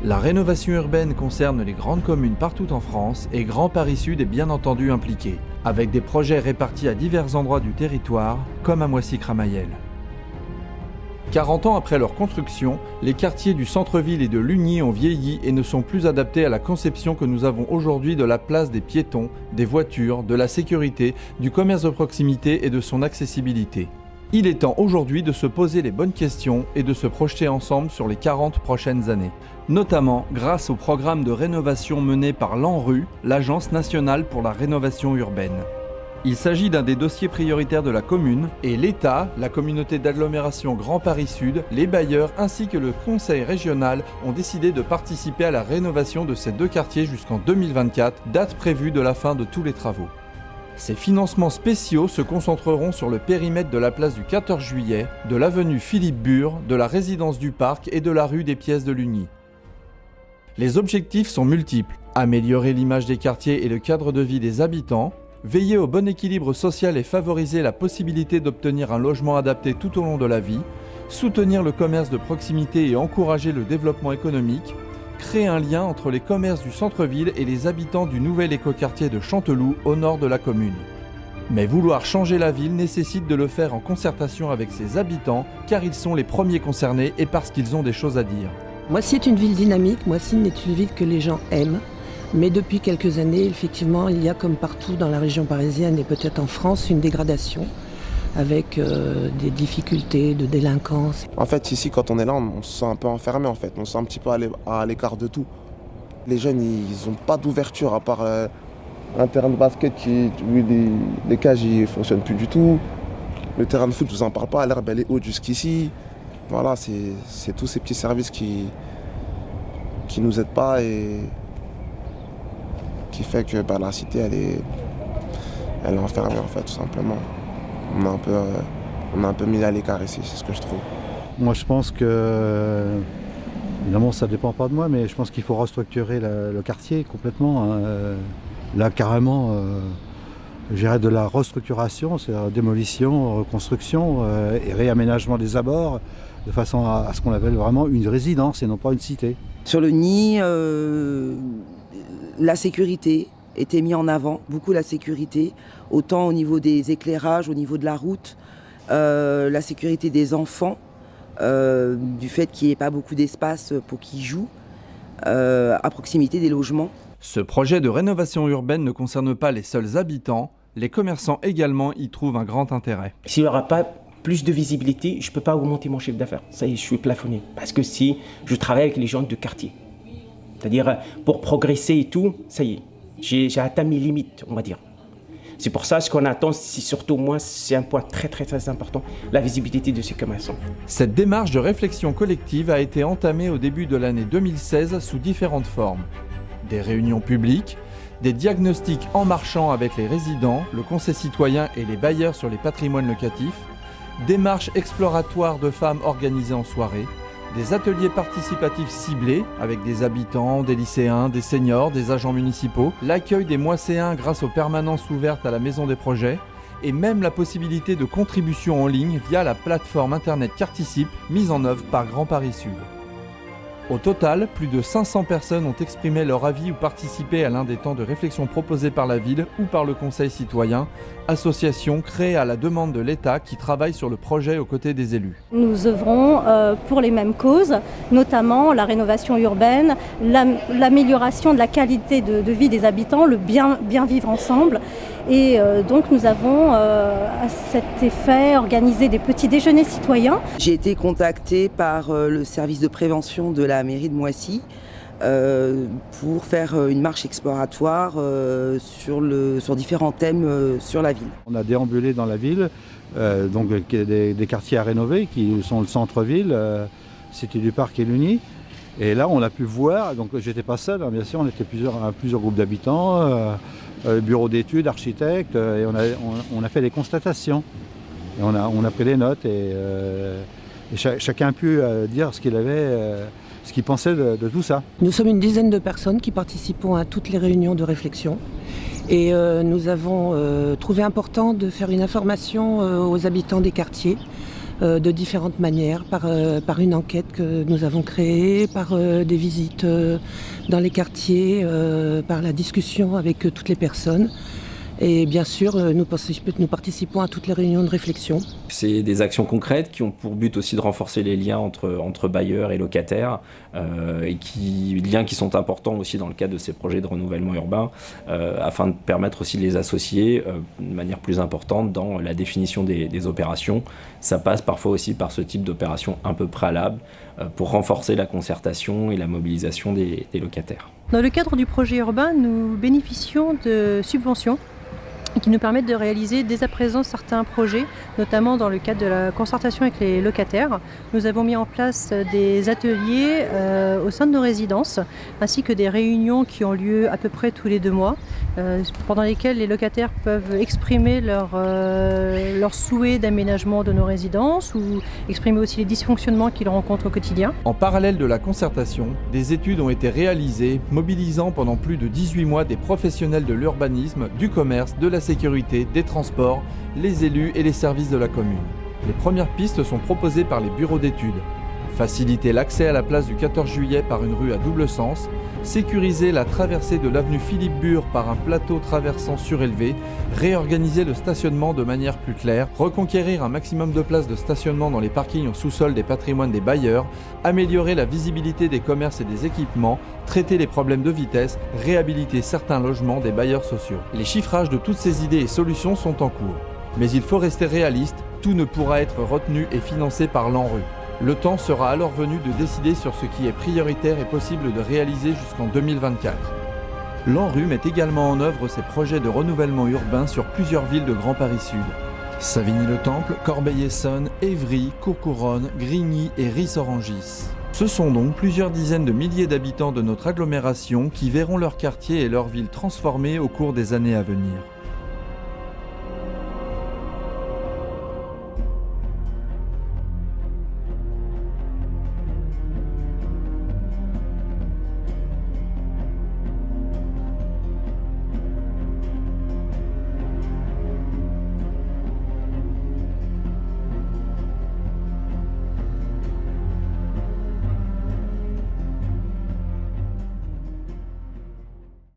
La rénovation urbaine concerne les grandes communes partout en France et Grand Paris Sud est bien entendu impliqué, avec des projets répartis à divers endroits du territoire, comme à Moissy-Cramayel. 40 ans après leur construction, les quartiers du centre-ville et de Lugny ont vieilli et ne sont plus adaptés à la conception que nous avons aujourd'hui de la place des piétons, des voitures, de la sécurité, du commerce de proximité et de son accessibilité. Il est temps aujourd'hui de se poser les bonnes questions et de se projeter ensemble sur les 40 prochaines années, notamment grâce au programme de rénovation mené par l'ANRU, l'Agence nationale pour la rénovation urbaine. Il s'agit d'un des dossiers prioritaires de la commune et l'État, la communauté d'agglomération Grand Paris Sud, les bailleurs ainsi que le conseil régional ont décidé de participer à la rénovation de ces deux quartiers jusqu'en 2024, date prévue de la fin de tous les travaux. Ces financements spéciaux se concentreront sur le périmètre de la place du 14 juillet, de l'avenue Philippe Bure, de la résidence du Parc et de la rue des Pièces de Lugny. Les objectifs sont multiples. Améliorer l'image des quartiers et le cadre de vie des habitants, veiller au bon équilibre social et favoriser la possibilité d'obtenir un logement adapté tout au long de la vie, soutenir le commerce de proximité et encourager le développement économique, créer un lien entre les commerces du centre-ville et les habitants du nouvel écoquartier de Chanteloup au nord de la commune. Mais vouloir changer la ville nécessite de le faire en concertation avec ses habitants car ils sont les premiers concernés et parce qu'ils ont des choses à dire. Moissy est une ville dynamique, Moissy est une ville que les gens aiment. Mais depuis quelques années, effectivement, il y a comme partout dans la région parisienne et peut-être en France une dégradation avec des difficultés de délinquance. En fait, ici, quand on est là, on se sent un peu enfermé, en fait. On se sent un petit peu à l'écart de tout. Les jeunes, ils n'ont pas d'ouverture, à part un terrain de basket où les cages ne fonctionnent plus du tout. Le terrain de foot, je ne vous en parle pas, l'herbe, elle est haute jusqu'ici. Voilà, c'est tous ces petits services qui nous aident pas et qui fait que la cité, elle est enfermée, en fait, tout simplement. On a un peu mis à l'écart ici, c'est ce que je trouve. Moi, je pense que, évidemment, ça ne dépend pas de moi, mais je pense qu'il faut restructurer le quartier complètement. Là, carrément, j'irais de la restructuration, c'est-à-dire démolition, reconstruction et réaménagement des abords, de façon à ce qu'on appelle vraiment une résidence et non pas une cité. Sur le nid, la sécurité était mise en avant, beaucoup la sécurité, autant au niveau des éclairages, au niveau de la route, la sécurité des enfants, du fait qu'il n'y ait pas beaucoup d'espace pour qu'ils jouent, à proximité des logements. Ce projet de rénovation urbaine ne concerne pas les seuls habitants, les commerçants également y trouvent un grand intérêt. S'il n'y aura pas plus de visibilité, je ne peux pas augmenter mon chiffre d'affaires. Ça y est, je suis plafonné. Parce que si je travaille avec les gens de quartier, c'est-à-dire pour progresser et tout, ça y est, j'ai atteint mes limites, on va dire. C'est pour ça ce qu'on attend, c'est surtout moi, c'est un point très très très important, la visibilité de ces commerçants. Cette démarche de réflexion collective a été entamée au début de l'année 2016 sous différentes formes. Des réunions publiques, des diagnostics en marchant avec les résidents, le conseil citoyen et les bailleurs sur les patrimoines locatifs, des marches exploratoires de femmes organisées en soirée, des ateliers participatifs ciblés avec des habitants, des lycéens, des seniors, des agents municipaux, l'accueil des moisséens grâce aux permanences ouvertes à la Maison des Projets et même la possibilité de contribution en ligne via la plateforme internet Carticipe mise en œuvre par Grand Paris Sud. Au total, plus de 500 personnes ont exprimé leur avis ou participé à l'un des temps de réflexion proposés par la ville ou par le Conseil citoyen, association créée à la demande de l'État qui travaille sur le projet aux côtés des élus. Nous œuvrons pour les mêmes causes, notamment la rénovation urbaine, l'amélioration de la qualité de vie des habitants, le bien vivre ensemble. Et donc nous avons à cet effet organisé des petits déjeuners citoyens. J'ai été contactée par le service de prévention de la mairie de Moissy pour faire une marche exploratoire sur différents thèmes sur la ville. On a déambulé dans la ville, donc des quartiers à rénover qui sont le centre-ville, Cité du Parc et Lugny. Et là, on a pu voir, donc j'étais pas seul, hein, bien sûr, on était plusieurs groupes d'habitants, bureaux d'études, architectes, et on a fait des constatations. Et on a pris des notes et chacun a pu dire ce qu'il pensait de tout ça. Nous sommes une dizaine de personnes qui participons à toutes les réunions de réflexion. Et nous avons trouvé important de faire une information aux habitants des quartiers de différentes manières, par une enquête que nous avons créée, par des visites dans les quartiers, par la discussion avec toutes les personnes. Et bien sûr, nous participons à toutes les réunions de réflexion. C'est des actions concrètes qui ont pour but aussi de renforcer les liens entre bailleurs et locataires, liens qui sont importants aussi dans le cadre de ces projets de renouvellement urbain, afin de permettre aussi de les associer de manière plus importante dans la définition des opérations. Ça passe parfois aussi par ce type d'opération un peu préalable pour renforcer la concertation et la mobilisation des locataires. Dans le cadre du projet urbain, nous bénéficions de subventions qui nous permettent de réaliser dès à présent certains projets, notamment dans le cadre de la concertation avec les locataires. Nous avons mis en place des ateliers au sein de nos résidences, ainsi que des réunions qui ont lieu à peu près tous les 2 mois, pendant lesquelles les locataires peuvent exprimer leur souhait d'aménagement de nos résidences ou exprimer aussi les dysfonctionnements qu'ils rencontrent au quotidien. En parallèle de la concertation, des études ont été réalisées, mobilisant pendant plus de 18 mois des professionnels de l'urbanisme, du commerce, de la sécurité, des transports, les élus et les services de la commune. Les premières pistes sont proposées par les bureaux d'études. Faciliter l'accès à la place du 14 juillet par une rue à double sens, sécuriser la traversée de l'avenue Philippe-Bure par un plateau traversant surélevé, réorganiser le stationnement de manière plus claire, reconquérir un maximum de places de stationnement dans les parkings au sous-sol des patrimoines des bailleurs, améliorer la visibilité des commerces et des équipements, traiter les problèmes de vitesse, réhabiliter certains logements des bailleurs sociaux. Les chiffrages de toutes ces idées et solutions sont en cours. Mais il faut rester réaliste, tout ne pourra être retenu et financé par l'ANRU. Le temps sera alors venu de décider sur ce qui est prioritaire et possible de réaliser jusqu'en 2024. L'ANRU met également en œuvre ses projets de renouvellement urbain sur plusieurs villes de Grand Paris Sud. Savigny-le-Temple, Corbeil-Essonnes, Évry, Courcouronnes, Grigny et Ris-Orangis. Ce sont donc plusieurs dizaines de milliers d'habitants de notre agglomération qui verront leur quartier et leur ville transformés au cours des années à venir.